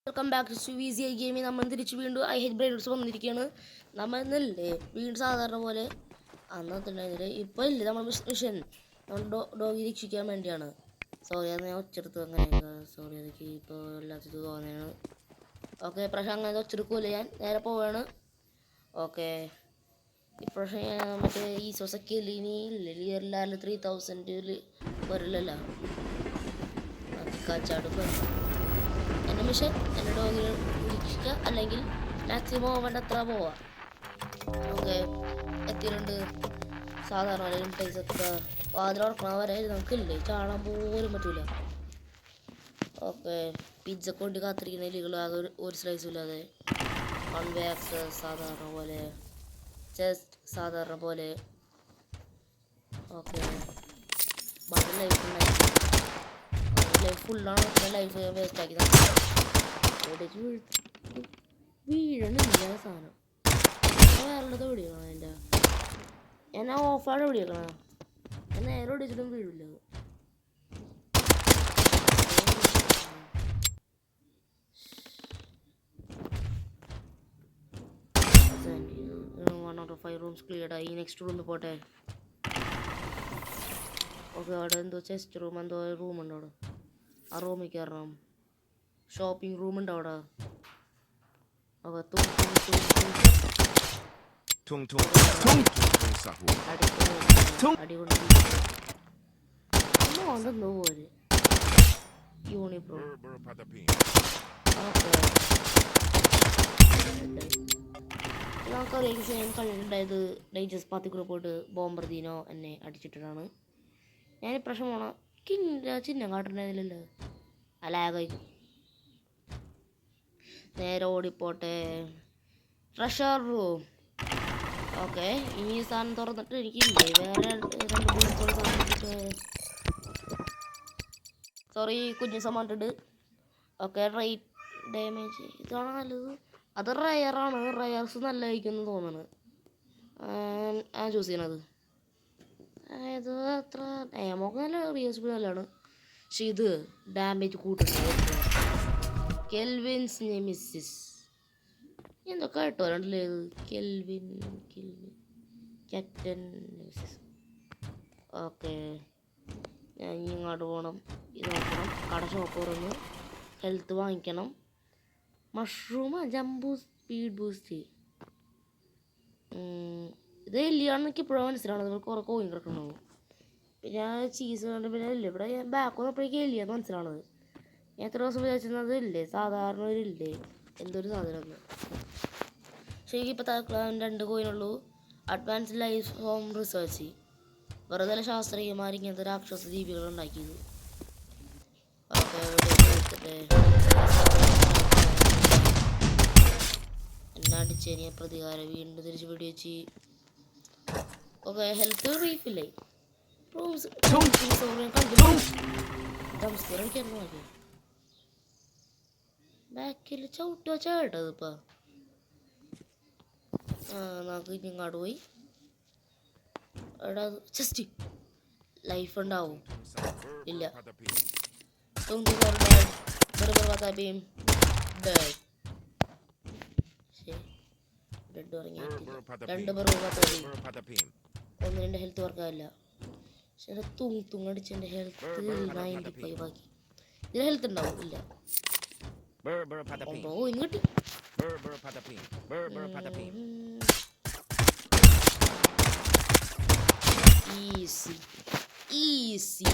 Welcome back to VCI gaming. നമ്മൾ തിരിച്ച് വീണ്ടും ഐ ഹെറ്റ് ബ്രൈഡ്സ് വന്നിരിക്കുകയാണ്. നമ്മൾ ഇന്നല്ലേ വീണ്ടും സാധാരണ പോലെ അന്നത്തെ ഇപ്പോൾ ഇല്ലേ നമ്മൾ മിഷൻ ഡോഗി രക്ഷിക്കാൻ വേണ്ടിയാണ്. സോറി അത് ഞാൻ ഒച്ചെടുത്തു അങ്ങനെയൊക്കെ. സോറി അതൊക്കെ ഇപ്പോൾ എല്ലാത്തിനും തോന്നിയാണ്. ഓക്കെ ഇപ്രാവശ്യം അങ്ങനെ ഒച്ചെടുക്കൂല, ഞാൻ നേരെ പോവാണ്. ഓക്കെ ഇപ്രാവശ്യം ഞാൻ മറ്റേ ഈ സൊസക്കിനി ഇല്ലാലും 3000 വരില്ലല്ലോ കച്ചാടും. എൻ്റെ മിഷൻ എൻ്റെ ഡോഗിനെ നിരീക്ഷിക്കുക, അല്ലെങ്കിൽ മാക്സിമം പോവേണ്ട അത്ര പോവാം. ഓക്കെ എത്തിയിട്ടുണ്ട്. സാധാരണ പൈസ വാതിലുറക്കണ വരെ നമുക്കില്ലേ ചാടാൻ പോലും പറ്റൂല. ഓക്കെ പിzzക്ക് വേണ്ടി കാത്തിരിക്കുന്ന എലികൾ ആകെ ഒരു സ്ലൈസും ഇല്ലാതെ. വൺ വേ ആക്സസ് സാധാരണ പോലെ, ചെസ്റ്റ് സാധാരണ പോലെ. ഓക്കെ ലൈഫ് ഫുള്ളാണ്. ലൈഫ് വേസ്റ്റ് ആക്കി വീഴണില്ല സാധനം. വേറുള്ളത് പിടിക്കണം. അതിൻ്റെ ഞാൻ ഓഫാണ് പിടിക്കണം. ഞാൻ നേരെ പിടിച്ചിട്ടും വീഴില്ല. വൺ ഔട്ട് ഓഫ് 5 റൂംസ് ക്ലിയർഡായി. നെക്സ്റ്റ് റൂമിൽ പോട്ടെ. ഓക്കെ അവിടെ എന്തോ ചെസ്റ്റ് റൂം എന്തോ റൂമുണ്ട്. അവിടെ ആ റൂമിൽ കയറണം. ഷോപ്പിംഗ് റൂമുണ്ട് അവിടെ. അടിപൊളി പോലെ യൂണിപ്രോ. നമുക്കറിയാം ഞാൻ കണ്ടിട്ടുണ്ടായത് ഡേഞ്ചസ് പാത്തി കൂടെ പോയിട്ട് ബോംബർദീനോ എന്നെ അടിച്ചിട്ടാണ്. ഞാൻ ഇപ്രാവശ്യം പോണം ചിഹ്നം കാട്ടുണ്ടായിരുന്നില്ലല്ലോ. അലാകായി നേരെ ഓടിപ്പോട്ടെ. Treasure room. ഓക്കെ ഇനി ഈ സാധനം തുറന്നിട്ട് എനിക്കില്ലേ വേറെ 2 ബുള്ളറ്റുള്ള സാധനം. സോറി കുഞ്ഞു സമാനിട്ടുണ്ട്. ഓക്കെ റൈറ്റ് ഡാമേജ് ഇതാണ് നല്ലത്. അത് റയറാണ്. റയർസ് നല്ലതായിരിക്കും തോന്നുന്നു ഞാൻ ചൂസ് ചെയ്യണത്. അതായത് അത്ര നമുക്ക് നല്ല റിയസ്ബിൾ നല്ലതാണ്. പക്ഷെ ഇത് ഡാമേജ് കൂട്ടുന്നുണ്ട്. കെൽവിൻസ് നെമിസിസ് എന്തൊക്കെ കേട്ടോ രണ്ടില്ലേ. Kelvin captain nemesis. ഓക്കെ ഞാൻ ഇങ്ങോട്ട് പോകണം. ഇത് നോക്കണം. കട ഷോപ്പ് തുറന്ന് ഹെൽത്ത് വാങ്ങിക്കണം. Mushroom jumbo speed boost. ഇത് എല്ലിയാണെന്നൊക്കെ ഇപ്പോഴാണ് മനസ്സിലാവണത്. നമ്മൾ കുറേ കോയിൻ കിടക്കണോ. പിന്നെ ചീസ് കണ്ട് പിന്നെ ഇല്ലേ ഇവിടെ ബാക്ക് വന്നപ്പോഴേക്കും എല്ലിയാന്ന് മനസ്സിലാവണത്. ഞാൻ എത്ര ദിവസം വിചാരിച്ചിരുന്നത് ഇല്ലേ സാധാരണ ഒരു ഇല്ലേ എന്തൊരു സാധനം. ശരിക്കും ഇപ്പോൾ തൽക്കാലം 2 കോയിനുള്ളൂ. Advance life form research. വെറുതെ ശാസ്ത്രീയമാർ ഇങ്ങനത്തെ രാക്ഷസ ജീവികൾ ഉണ്ടാക്കിയത്. ഓക്കെ എന്നെ അടിച്ചതിന് പ്രതികാരം വീണ്ടും തിരിച്ച് വെടിവെച്ച്. Okay health റീഫില്ലേ. റൂംസ് ബാക്കിൽ ചവിട്ടുക ചേട്ടത് ഇപ്പം. നമുക്ക് ഇനി ഇങ്ങോട്ട് പോയി. എടാ ജസ്റ്റ് ലൈഫ് ഉണ്ടാവും ഇല്ല. ഒന്നിൻ്റെ ഹെൽത്ത് വർക്കാവില്ല. പക്ഷെ തുങ്ങടിച്ച് എൻ്റെ ഹെൽത്ത് 95 ആക്കി. ഇതിന് ഹെൽത്ത് ഉണ്ടാവും ഇല്ല. ഇങ്ങോട്ട് ഈസി ഈസി.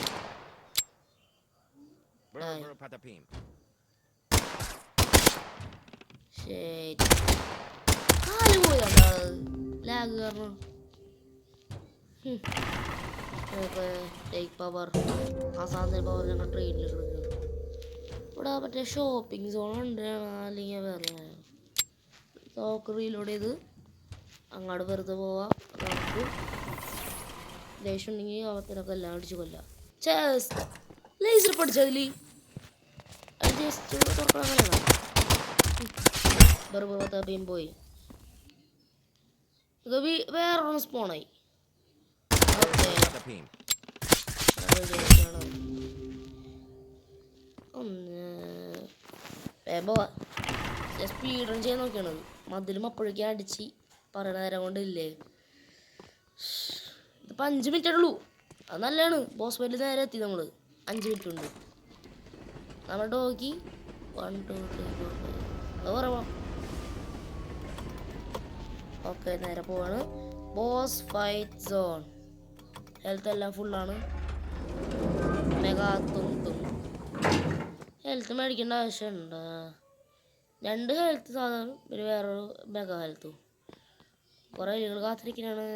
ശരി കാല് പോയാ ലാഗ് കാരണം. ടേക്ക് പവർ ആസാദിന്റെ പവർ ഞങ്ങൾ ട്രെയിനിൽ എടുക്കുന്നത്. ഇവിടെ മറ്റേ ഷോപ്പിംഗ് സോൺ ഉണ്ട്. അല്ലെങ്കിൽ വേറെ സോക്ക് റീലോഡ് ചെയ്ത് അങ്ങോട്ട് വെറുതെ പോവാം. നമുക്ക് ദേഷ്യം ഉണ്ടെങ്കിൽ അവത്തിനൊക്കെ എല്ലാം അടിച്ച് കൊല്ലാം. ചെസ്റ്റ് ലേസർ പഠിച്ചതിൽ ജസ്റ്റ് തുറക്കണം. അങ്ങനെയാണ് ബർബർത്താപ്പിയും പോയി. വേറെ സ്പോണായി. ഒന്ന് വേഗം പോവാം. സ്പീഡ് റൺ ചെയ്യാൻ നോക്കിയാണത്. മതിലും അപ്പോഴേക്കും അടിച്ച് പറയണ നേരം കൊണ്ടില്ലേ. ഇതിപ്പോൾ 5 മിനിറ്റ് ഉള്ളൂ. അത് നല്ലതാണ്. ബോസ് ഫൈറ്റിൽ നേരെ എത്തി നമ്മൾ. 5 മിനിറ്റ് ഉണ്ട്. നമ്മുടെ ഡോഗി 1 2 3 4 5 അത് പറയാം. ഓക്കെ, നേരെ പോവാണ്. Boss fight zone. ഹെൽത്ത് എല്ലാം ഫുള്ളാണ്. മെഗാ തും ഹെൽത്ത് മേടിക്കേണ്ട ആവശ്യമുണ്ട്. 2 ഹെൽത്ത് സാധാരണ, പിന്നെ വേറൊരു മെഗാ ഹെൽത്തും. കുറേ എലികൾ കാത്തിരിക്കാനാണ്.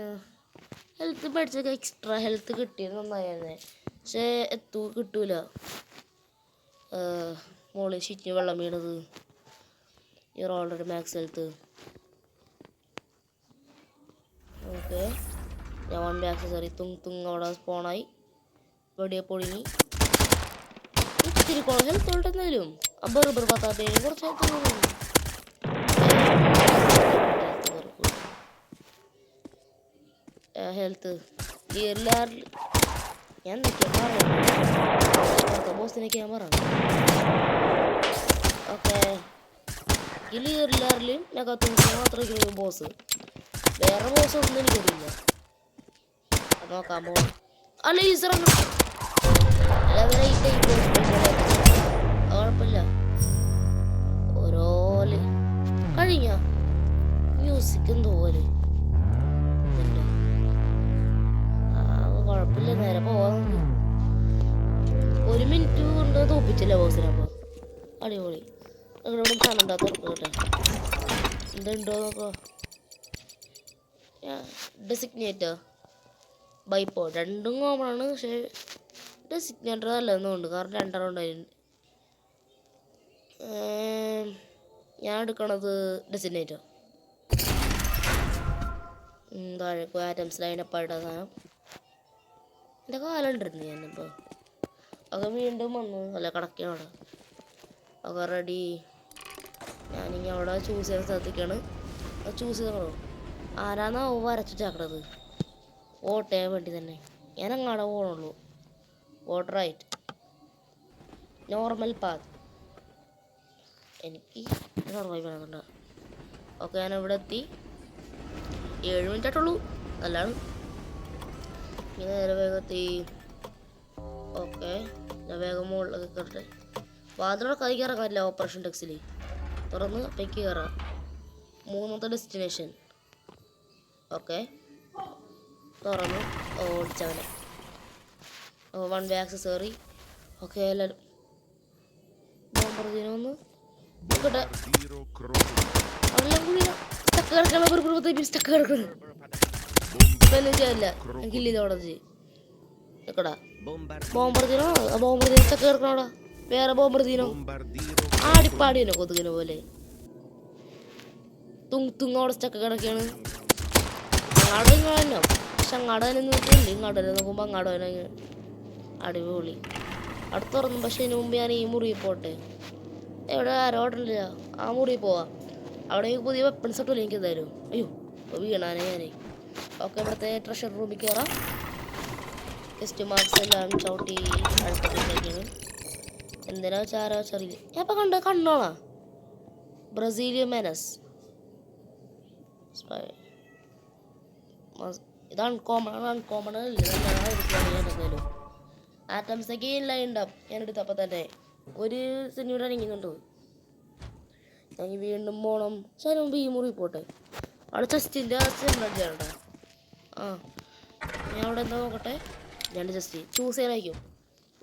ഹെൽത്ത് മേടിച്ചൊക്കെ എക്സ്ട്രാ ഹെൽത്ത് കിട്ടിയത് നന്നായിരുന്നേ. പക്ഷേ കിട്ടൂല. മോളിൽ ഷീറ്റിന് വെള്ളം വീണത്. ഇയർ ഓൾറെഡി മാക്സ് ഹെൽത്ത്. ഓക്കെ, ഞാൻ 1 ആക്സസറി തുങ് അവിടെ സ്പോണായി. വെടിയെ പൊളിഞ്ഞി. ഇത്തിരി ഹെൽത്ത് ഉണ്ടെന്നാലും ബർബർ പത്താത്തേനും കുറച്ച് ഹെൽത്ത് ഞാൻ ബോസിനെ ക്യാമറ. ഓക്കെ, ഗിലിയറിലും മാത്രമേ ബോസ്. വേറെ ബോസ് ഒന്നും എനിക്കറിയില്ല. അത് നോക്കാൻ പോകണം. അല്ല ഈസറങ്ങ കുഴപ്പമില്ല. ഓരോല് കഴിഞ്ഞ മ്യൂസിക് എന്തോല് കുഴപ്പമില്ല. നേരെ പോവാൻ 1 മിനിറ്റ് കൊണ്ട് തോപ്പിച്ചില്ല ബോസിനെ. അപ്പോൾ അടിപൊളി. ഇവിടെ കാണണ്ട, തുറക്കട്ടെ എന്തുണ്ടോ നോക്കോ. ഡെസിഗ്നേറ്റർ ബൈപ്പോ രണ്ടും കോമൺ ആണ്. പക്ഷേ ഡെസിഗ്നേറ്റർ നല്ലതെന്നുണ്ട്, കാരണം 2 റൗണ്ട് ആയിട്ടുണ്ട്. ഞാൻ എടുക്കണത് ഡെസിഗ്നേറ്റർ. താഴേക്ക് ആറ്റംസ് ലൈനപ്പായിട്ട് സാധനം എൻ്റെ കാലുണ്ടിരുന്നു ഞാനിപ്പോൾ. അത് വീണ്ടും വന്നു. അല്ല കിടക്കുകയാണ് അവിടെ. ഒക്കെ റെഡി. ഞാനിങ്ങനെ അവിടെ ചൂസ് ചെയ്യാൻ ശ്രദ്ധിക്കുകയാണ്. അത് ചൂസ് ചെയ്തോ. ആരാന്നാ വരച്ചിട്ടാക്കണത്? വോട്ട് ചെയ്യാൻ വേണ്ടി തന്നെ. ഞാൻ അങ്ങാടെ പോകണുള്ളൂ. വോട്ട് റൈറ്റ്, നോർമൽ പാത്ത്. എനിക്ക് സർവൈവ് ചെയ്യണമെന്നുണ്ട്. ഓക്കെ, ഞാനിവിടെ എത്തി. 7 മിനിറ്റ് ആയിട്ടുള്ളൂ. നല്ലതാണ്. ഇങ്ങനെ നേരെ വേഗത്തി. ഓക്കെ, ഞാൻ വേഗം മുകളിലൊക്കെ കയറട്ടെ. വാതിലൊക്കെ കൈ കയറാൻ കാര്യമില്ല. ഓപ്പറേഷൻ ടെക്സിൽ തുറന്ന് അപ്പേക്ക് കയറാം. 3ാമത്തെ ഡെസ്റ്റിനേഷൻ. ഓക്കെ, തുറന്നു. ഓടിച്ചവനെ. 1 വേ ആക്സസറി. ഓക്കെ, എല്ലാവരും ബോംബർദിനൊന്ന് നോക്കട്ടെ. സ്റ്റക്ക് കിടക്കണം. സ്റ്റക്ക് കിടക്കണം. ഇപ്പം ഒന്നും ചെയ്യില്ല. കില്ല് ചെയ്തോടെ നിക്കടാ. ബോംബർദിനോ ബോംബർദിനോ സ്റ്റക്ക് കിടക്കണോടാ. വേറെ ബോംബർദിനോ ആടിപ്പാടിയോ കൊതുകിനെ പോലെ തുങ്ങോടെ സ്റ്റക്ക് കിടക്കുകയാണ്. അങ്ങാട് ഇങ്ങനെ പക്ഷെ അങ്ങാട് തന്നെ നോക്കിയില്ല. ഇങ്ങാട് തന്നെ നോക്കുമ്പോൾ അങ്ങാട് തന്നെ അടിപൊളി. അവിടെ തുറന്നു. പക്ഷെ ഇതിന് മുമ്പ് ഞാൻ ഈ മുറി പോട്ടെ. എവിടെ ആരോടില്ല. ആ മുറി പോവാം. അവിടെ പുതിയ വെപ്പൺസ് ഇട്ടില്ല എനിക്ക് എന്തായാലും. അയ്യോ, വീണാനെ ഞാനേ. ഓക്കെ, ഇവിടുത്തെ ട്രഷർ റൂമിൽ കയറാം. ടെസ്റ്റ് മാർക്സ് എല്ലാം ചവിട്ടി അടുത്തിട്ടേക്കാണ്. എന്തിനാ വെച്ചാരോ ചെറിയ ഞാൻ ഇപ്പം കണ്ണോളാ. Brazilian menace. ഇത് അൺകോമൺ അല്ലേ. എന്തായാലും ആറ്റംസൊക്കെ എല്ലാം ഉണ്ടാവും. ഞാൻ എടുത്തപ്പോൾ തന്നെ ഒരു സിനിമ ഇറങ്ങുന്നുണ്ട്. ഞാൻ വീണ്ടും പോകണം. പക്ഷേ മുമ്പ് ഈ മുറി പോട്ടെ. അവിടെ ചെസ്റ്റിൻ്റെ ചേട്ടാ. ഞാൻ അവിടെ എന്താ നോക്കട്ടെ. 2 ചെസ്റ്റ് ചൂസ് ചെയ്യാനായിരിക്കും.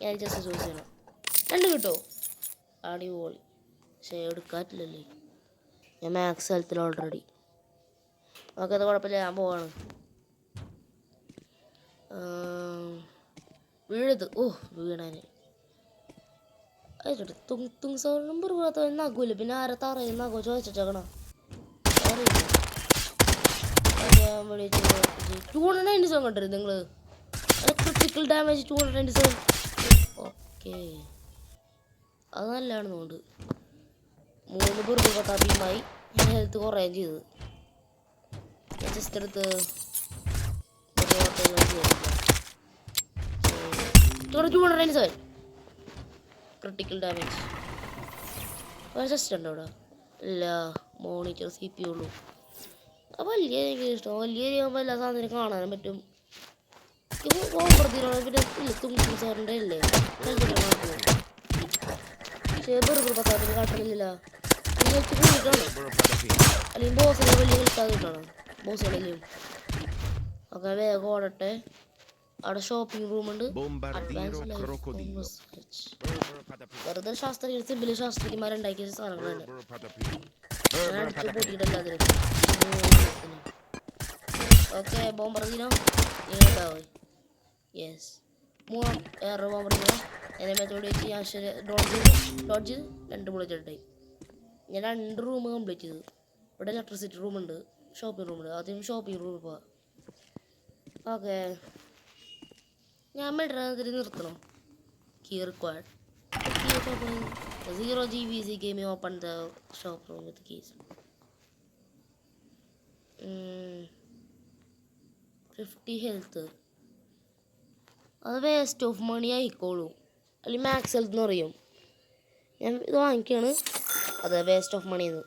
ഞാൻ ചെസ്റ്റ് ചൂസ് ചെയ്യണം. 2 കിട്ടുമോ? അടിപൊളി. പക്ഷേ എടുക്കാറ്റില്ലല്ലേ. ഞാൻ മാക്സ് ഹെൽത്തിൽ ഓൾറെഡി. ഓക്കെ, അത് കുഴപ്പമില്ല. ഞാൻ പോവാണ്. വീഴത്. വീണാന് ആയിക്കോട്ടെ. തുങ് നമ്പർ നഗൂല. പിന്നെ ആരെ തറയിൽ നഗോ ചോദിച്ചേക്കണോ? അറിയില്ല. 297 കണ്ടിരുന്നു നിങ്ങൾ. Critical damage 297. ഓക്കെ, അത് നല്ലതാണെന്നുണ്ട്. 3 ബുർബ ഭീമായി. ഞാൻ ഹെൽത്ത് കുറയുകയും ചെയ്തത്. ഞാൻ ജസ്റ്റ് എടുത്ത് 297 ക്രിട്ടിക്കൽ ഡാമേജ്. ജസ്റ്റ് ഉണ്ടോ അവിടെ? ഇല്ല, മോണിറ്റർ CPU ഉള്ളൂ. അപ്പോൾ വലിയ എനിക്ക് ഇഷ്ടം. വലിയ ആകുമ്പോൾ എല്ലാ സാധനവും കാണാനും പറ്റും. ഇപ്പോൾ ബോംബർദിനോട് പിന്നെ തുമ്പി സാറിൻ്റെ അല്ലേ പക്ഷേ ബർബർ പത്താത്തിന് കാട്ടുന്നില്ല. ഹെൽത്ത് കൂടിയിട്ടാണ് അല്ലെങ്കിൽ ബോസിനെ വലിയ ഹെൽത്താക്കിയിട്ടാണ് ബോസുകളിലും. ഓക്കെ, വേഗം ഓടട്ടെ. അവിടെ ഷോപ്പിംഗ് റൂമുണ്ട്. വെറുതെ സിമ്പിളി ശാസ്ത്രജ്ഞന്മാരുണ്ടാക്കിയ സാധനങ്ങളാണ്. ഓക്കെ, ബോംബർദിനോ ഏതാവും. യെസ്, മൂന്നാം വേറെ ബോംബർദിനോ എന്നെ മെത്തോട് വെച്ച് ഞാൻ ഡോഡ്ജ് 2 ബുള്ളറ്റ് ഉണ്ടായി. ഞാൻ 2 റൂം കംപ്ലീറ്റ് ചെയ്തു. ഇവിടെ ഇലക്ട്രിസിറ്റി റൂമുണ്ട്, ഷോപ്പിംഗ് റൂമുണ്ട്. ആദ്യം ഷോപ്പിംഗ് റൂമിൽ പോവാം. ഓക്കെ, ഞാൻ മെഡ്രാതിൽ നിർത്തണം. Key required. 0 GBC gaming open the shop room with keys. 50 health. അത് വേസ്റ്റ് ഓഫ് മണി ആയിക്കോളൂ, അല്ലെങ്കിൽ മാക്സ് ഹെൽത്ത് എന്ന് പറയും. ഞാൻ ഇത് വാങ്ങിക്കുകയാണ്. അതെ, വേസ്റ്റ് ഓഫ് മണിന്ന്.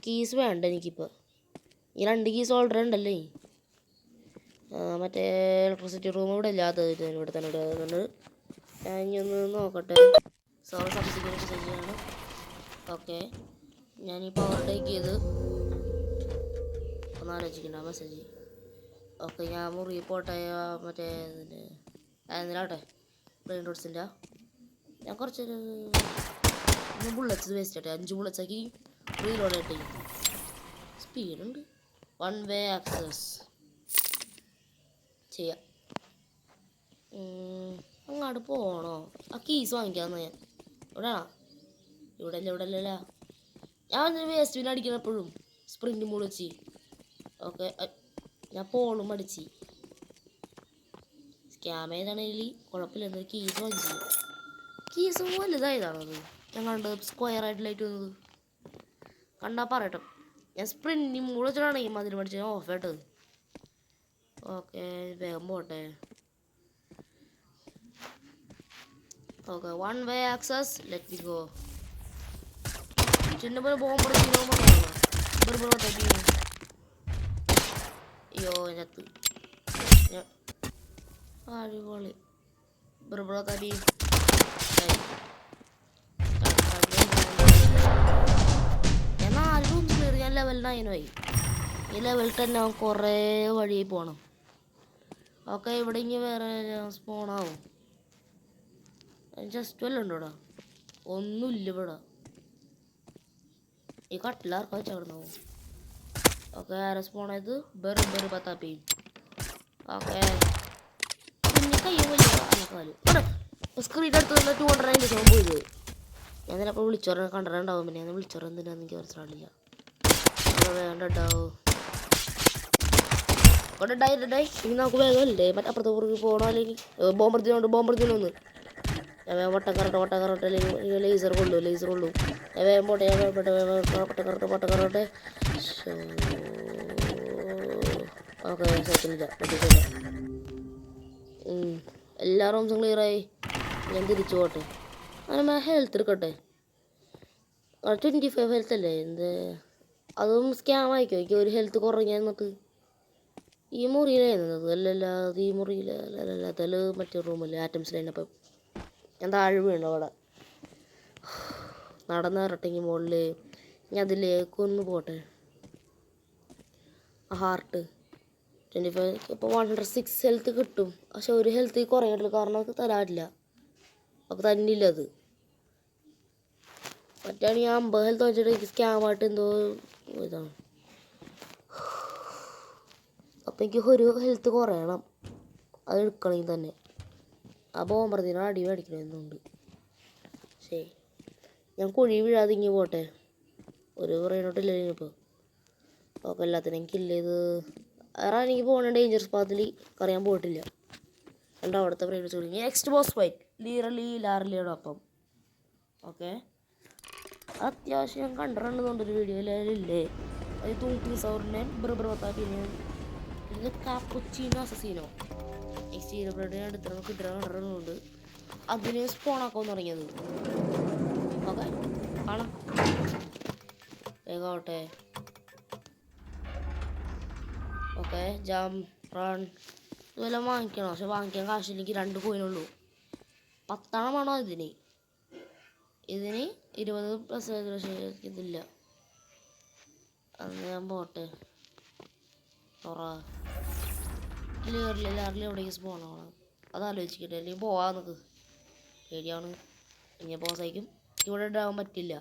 കീസ് വേണ്ട എനിക്കിപ്പോൾ. ഈ 2 കീസ് ഓൾറെഡി ഉണ്ടല്ലേ. മറ്റേ ഇലക്ട്രിസിറ്റി റൂം ഇവിടെ ഇല്ലാത്തത് ഇവിടെ തന്നെ ഇടുന്നുണ്ട്. ഞാൻ ഇനി ഒന്ന് നോക്കട്ടെ. സബ്സിഡിയാണ്. ഓക്കെ, ഞാൻ ഈ പവർ ടേക്ക് ചെയ്ത് ഒന്ന് ആലോചിക്കണ്ട മെസ്സേജ്. ഓക്കെ, ഞാൻ മുറി പോട്ടെ. മറ്റേ എന്തിനാട്ടെ ബ്രെയിൻ റോഡ്സിൻ്റെ ഞാൻ കുറച്ചൊരു ബുള്ളറ്റ്സ് വേസ്റ്റ് ആട്ടെ. 5 ബുള്ളറ്റ്സ് ആക്കി റീലോഡ് ആയിട്ട് സ്പീഡുണ്ട്. 1 വേ ആക്സസ് ചെയ്യാം. അങ്ങോട്ട് പോകണോ? ആ കീസ് വാങ്ങിക്കാമെന്ന് ഞാൻ. ഇവിടെ അല്ല. ഞാൻ വേസ്റ്റ് ബിൻ അടിക്കണം എപ്പോഴും സ്പ്രിൻറ്റ് മൂട് വെച്ച്. ഓക്കെ, ഞാൻ പോളും അടിച്ച്. സ്കാം ചെയ്താണെങ്കിൽ കുഴപ്പമില്ല. എന്നാൽ കീസ് വാങ്ങിച്ചു. കീസ് വലുതായതാണത്. ഞാൻ കണ്ടത് സ്ക്വയർ ആയിട്ടില്ലായിട്ട് വന്നത് കണ്ടാൽ പറയട്ടെ. ഞാൻ സ്പ്രിൻറ്റ് മൂട് വെച്ചിട്ടാണ് ഈ മതിൽ പഠിച്ച് ഞാൻ ഓഫ് ആയിട്ടത്. ഓക്കെ, വേഗം പോട്ടെ. Okay, 1 way access. Let me go. ചിന്ന പോലെ ബോംബർ അയ്യോ അതിനകത്ത് അടിപൊളി ബർബറോ തബി. ഞാൻ 4 റൂം കയറി. ഞാൻ ലെവൽ 9 ആയി. ഈ ലെവൽ 10 ആവും. കുറേ വഴിയായി പോകണം. ഓക്കെ, ഇവിടെ ഇനി വേറെ സ്പോണാവും. ജസ്റ്റ് വല്ല ഉണ്ടോ ഇവിടെ? ഒന്നുമില്ല ഇവിടെ. ഈ കട്ടിലാർക്കാ വെച്ചാണോ? ഓക്കെ, ആരെ സ്പോണായത്? ബെർ പത്താപ്പി. ഓക്കെ, പിന്നെ കയ്യും വലിയ സ്ക്രീൻ എടുത്ത് 290 പോയത്. ഞാൻ ചിലപ്പോൾ വിളിച്ചോറ കണ്ടിട്ടുണ്ടാവും. പിന്നെ ഞാൻ വിളിച്ചോറ എന്തിനാന്ന് എനിക്ക് മനസ്സിലാവില്ല. വേണ്ടാവും ഡായി. ഇനി നമുക്ക് വേഗമല്ലേ മറ്റേ അപ്പുറത്തെ പുറകെ പോകണോ? അല്ലെങ്കിൽ ബോംബർദിനൊന്ന് ഞാൻ വേഗം വട്ടക്കറട്ടെ അല്ലെങ്കിൽ ലേസർ കൊള്ളു. ഞാൻ വേഗം പോട്ടെ. വട്ടക്കറട്ടെ. ഓക്കെ, സൈക്കിളില്ല. എല്ലാ റൂംസും ക്ലിയറായി. ഞാൻ തിരിച്ചു പോട്ടെ. അങ്ങനെ ഹെൽത്ത് എടുക്കട്ടെ. 25 ഹെൽത്ത് അല്ലേ? അതും സ്കാം ആയിക്കോ. എനിക്ക് ഒരു ഹെൽത്ത് കുറഞ്ഞാൽ എന്നിട്ട് ഈ മുറിയിലായിരുന്നത് അല്ലല്ല. അത് ഈ മുറിയിലല്ല. അതല്ല മറ്റേ റൂമല്ലേ ആറ്റംസിലായിരുന്നപ്പം. ഞാൻ താഴെ വീണു അവിടെ. നടന്നിറട്ടെങ്കിൽ മുകളിൽ ഞാൻ അതിലേക്കൊന്ന് പോട്ടെ. ഹാർട്ട് 25 ഇപ്പോൾ 106 ഹെൽത്ത് കിട്ടും. പക്ഷെ ഒരു ഹെൽത്ത് കുറഞ്ഞിട്ടില്ല. കാരണം അത് തരാറില്ല. അപ്പോൾ തന്നില്ല അത്. മറ്റാണെങ്കിൽ 50 ഹെൽത്ത് വെച്ചിട്ട് എനിക്ക് സ്കാമായിട്ട് എന്തോ ഇതാണ്. അപ്പം എനിക്ക് ഒരു ഹെൽത്ത് കുറയണം. അത് എടുക്കണമെങ്കിൽ തന്നെ ആ ബോംബർദിനോട് അടി മേടിക്കണമെന്നുണ്ട്. ശരി, ഞാൻ കുഴി വീഴാതെ ഇങ്ങി പോട്ടെ. ഒരു പറയുന്നോട്ടില്ല ഇപ്പോൾ. ഓക്കെ, എല്ലാത്തിനും കില്ല് ചെയ്ത് വേറെ എനിക്ക് പോകണ ഡേഞ്ചർ സ്പാത്തിൽ കറിയാൻ പോയിട്ടില്ല. എൻ്റെ അവിടുത്തെ പ്രൈവറ്റ് സ്കൂളിൽ നെക്സ്റ്റ് ബോസ് ഫൈറ്റ് ലാർലിയോടൊപ്പം. ഓക്കെ, അത്യാവശ്യം കണ്ടിട്ടുണ്ടെന്നുണ്ടൊരു വീഡിയോയിലേ. അത് തൂക്കി സൗറിനെയും ബർബർത്താപ്പിനെയും പിന്നെ കാപ്പുച്ചീനോ അസസീനോ എക്സ്റ്റീരിയർ ബ്രെഡ് അടുത്ത കിട്ടുന്നുണ്ട്. അതിന് സ്പോണാക്കാൻ തുടങ്ങിയത്. ഓക്കെ, കാണാം. വേഗാവട്ടെ. ഓക്കെ, ജംപ് റൺ ഇതെല്ലാം വാങ്ങിക്കണം. പക്ഷെ വാങ്ങിക്കാൻ കാശില്ലെങ്കിൽ 2 കോയിനുള്ളൂ. 10 വേണോ ഇതിന്? 20+, ഇതില്ല. അന്ന് ഞാൻ പോട്ടെ. ക്ലിയർലി എവിടേക്ക് സ്പോണാണ് അതാലോചിക്കട്ടെ. അല്ലെങ്കിൽ പോവാൻ നിൽക്ക്. ശരിയാണ്, ഇങ്ങനെ പോകാൻ സഹിക്കും. ഇവിടെ ഇടാൻ പറ്റില്ല.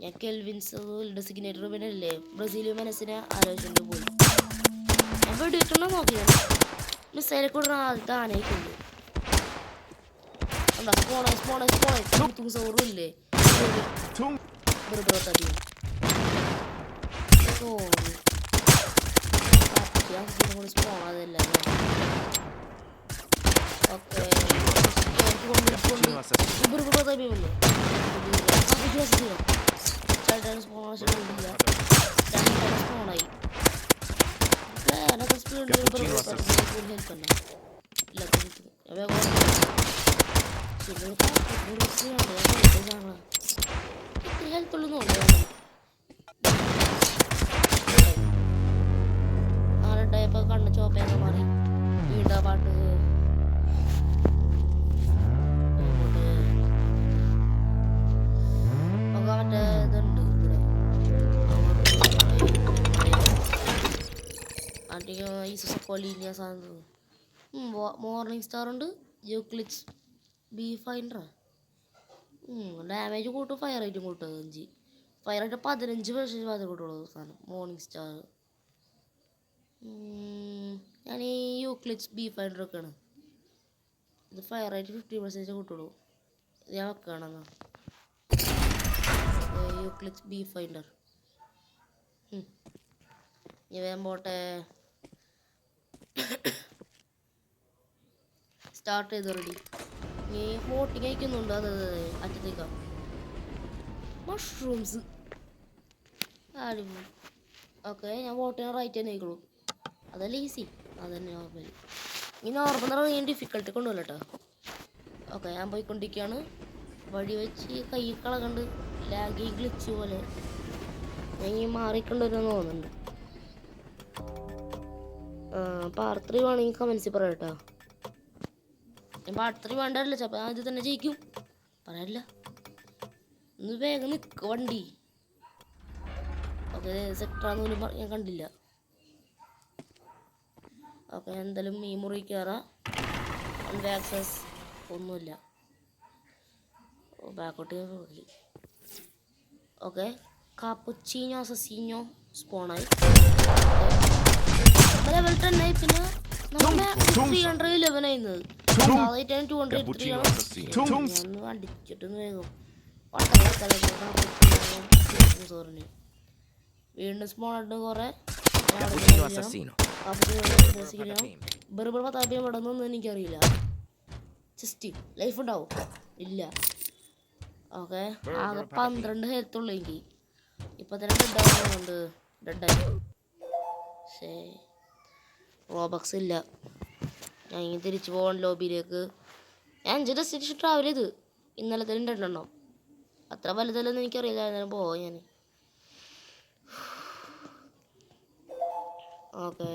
ഞാൻ കെൽവിൻസ് ഡെസിഗ്നേറ്റർ പിന്നെ അല്ലേ ബ്രസീലിയൻ മനസ്സിനെ ആലോചിച്ചുകൊണ്ട് പോയി. ഞാൻ വെടിയിട്ടുണ്ടോ നോക്കിയത് മിസൈലെ കൂടെ ആദ്യത്തെ ആനയിക്കുള്ളൂ. എന്താ സ്പോണ സൗറില്ലേ സ്പോണതല്ല. ഓക്കെ സ്പോണായി. ഹെൽത്തുള്ളൂ. നാലുണ്ടായപ്പോ കണ്ണ് ചോപ്പയൊക്കെ മാറി. വീണ്ടാ പാട്ട് മറ്റേ ഇതുണ്ട് ഇവിടെ. ഈസോക്കോലീനിയ സാധനം. മോർണിംഗ് സ്റ്റാർ ഉണ്ട്. യൂക്ലിഡ്സ് ബി ഫൈൻഡറാ. ഡാമേജ് കൂട്ടും, ഫയർ റേറ്റും കൂട്ടും. 5 ഫയർ റേറ്റ് 15% മാത്രമേ കൂട്ടുള്ളൂ സാധനം. മോർണിംഗ് സ്റ്റാർ ഞാൻ ഈ യൂക്ലിഡ്സ് ബി ഫൈൻഡറൊക്കെയാണ്. ഇത് ഫയർ റേറ്റ് 50% കൂട്ടുള്ളൂ. ഞാൻ വെക്കുകയാണെന്നാ യൂക്ലിഡ്സ് ബി ഫൈൻഡർ. ഞാൻ പോട്ടെ. സ്റ്റാർട്ട് ചെയ്ത് റെഡി. നീ ബോട്ടിങ് അയക്കുന്നുണ്ട്. അതെ അറ്റത്തേക്കാ. മഷ്റൂംസ് അടിപൊളി. ഓക്കെ, ഞാൻ ബോട്ടിന് റൈറ്റ് തന്നെ ആയിക്കോളൂ. അതല്ല ഈസി. അതന്നെ നോർമൽ. ഈ നോർമൽ ഞാൻ ഡിഫിക്കൽട്ടി കൊണ്ടുപോകല കേട്ടോ. ഓക്കെ, ഞാൻ പോയിക്കൊണ്ടിരിക്കുകയാണ്. വഴി വെച്ച് കൈ കളകണ്ട് ലാഗി ഗ്ലിച്ച് പോലെ. ഞാൻ ഈ മാറിക്കൊണ്ടുവരുമെന്ന് തോന്നുന്നുണ്ട്. പാർട്ട് 3 വേണമെങ്കിൽ കമൻസിൽ പറയാം കേട്ടോ. ഞാൻ പാർട്ട് 3 വേണ്ടല്ലോ. ചിലപ്പോൾ ഞാൻ ഇത് തന്നെ ജയിക്കും. പറയാനില്ല. ഒന്ന് വേഗം നിൽക്കുക വണ്ടി. ഓക്കെ, സെക്ടറാന്ന് പോലും ഞാൻ കണ്ടില്ല. ഓക്കെ, എന്തായാലും ഈ മുറി കയറാം. ആക്സസ് ഒന്നുമില്ല. ബാക്കോട്ട് പോയി. ഓക്കെ, കാപ്പുച്ചീനോ അസസീനോ സ്പോണായി. ലെവൽ 10 ആയി. പിന്നെ നമ്മുടെ 311 ആയിരുന്നത് 203 ആണ്. അടിച്ചിട്ടൊന്ന് വേഗം വീണ്ടും സ്പോണായിട്ട് കുറെ ബെറുബർ പത്താപ്പിയും വിടന്നൊന്നും എനിക്കറിയില്ല. ജസ്റ്റ് ലൈഫ് ഉണ്ടാവും ഇല്ല. ഓക്കെ, ആകെ 12 ഹെൽത്തുള്ളൂ എനിക്ക്. ഇപ്പം തന്നെ ഡെഡാവുന്നുണ്ട്. ഡെഡായി. പക്ഷേ റോബക്സ് ഇല്ല. ഞാൻ ഇങ്ങനെ തിരിച്ചു പോകാൻ ലോബിയിലേക്ക്. ഞാൻ 5 ഡെസ്റ്റിനേഷൻ ട്രാവൽ ചെയ്ത്. ഇന്നലെ തന്നെ 2 അത്ര വലുതല്ലെന്ന് എനിക്കറിയില്ല. എന്നാലും പോവാം ഞാൻ. ഓക്കെ,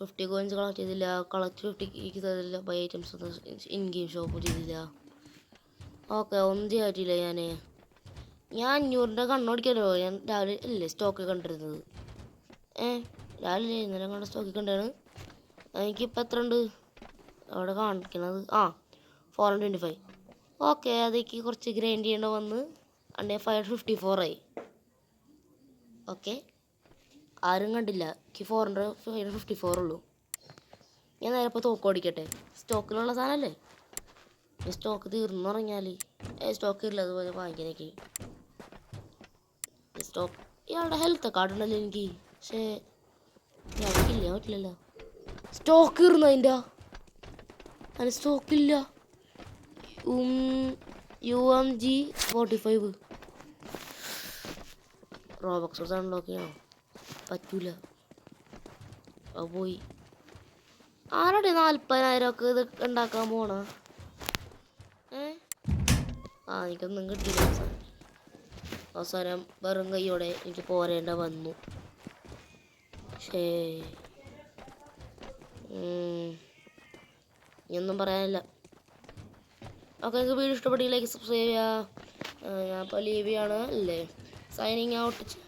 50 കോയിൻസ് കളക്ട് ചെയ്തില്ല. കളക്ട് 50 തരില്ല. ബൈ ഐറ്റംസ് ഒന്നും ഇൻ ഗെയിം ഷോപ്പ് ചെയ്തില്ല. ഓക്കെ, ഒന്നും ചെയ്യാറ്റില്ല. ഞാൻ 500ൻ്റെ കണ്ണോടിക്കാലോ. ഞാൻ രാവിലെ അല്ലേ സ്റ്റോക്ക് കണ്ടിരുന്നത്. രാവിലെ ഇന്നലെ കണ്ട സ്റ്റോക്കിൽ കണ്ടാണ്. എനിക്കിപ്പോൾ എത്ര ഉണ്ട് അവിടെ കാണിക്കണത്? 425. ഓക്കെ, അതേക്ക് കുറച്ച് ഗ്രൈൻഡ് ചെയ്യേണ്ട വന്ന് 554 ആയി. ഓക്കെ, ആരും കണ്ടില്ല. എനിക്ക് 554 ഉള്ളൂ. ഞാൻ നേരെ ഇപ്പോൾ തോക്ക് ഓടിക്കട്ടെ. സ്റ്റോക്കിലുള്ള സാധനമല്ലേ. സ്റ്റോക്ക് തീർന്നു പറഞ്ഞാൽ സ്റ്റോക്ക് ഇല്ല. അതുപോലെ വാങ്ങിക്കാനൊക്കെ സ്റ്റോക്ക്. ഇയാളുടെ ഹെൽത്ത് കാർഡ് ഉണ്ടല്ലോ എനിക്ക്. പക്ഷേ എനിക്കില്ല, പറ്റില്ലല്ലോ. സ്റ്റോക്ക് തീർന്നു അതിൻ്റെ. അതിന് സ്റ്റോക്കില്ല. UMG 45 റോബക്സ് അൺലോക്ക് ചെയ്യണം. പറ്റൂല. അത് പോയി. ആരുടെ 40,000 ഒക്കെ ഇത് ഉണ്ടാക്കാൻ പോണ? എനിക്കൊന്നും കിട്ടിയില്ല. അവസാനം വെറും കൈയോടെ എനിക്ക് പോരേണ്ട വന്നു. പക്ഷേ ഇനിയൊന്നും പറയാനില്ല. ഓക്കെ, നിങ്ങൾക്ക് വീഡിയോ ഇഷ്ടപ്പെട്ടില്ലെങ്കിൽ സബ്സ്ക്രൈബ് ചെയ്യുക. ഞാൻ ഇപ്പോൾ ലീവ് ചെയ്യാണ് അല്ലേ. Signing out.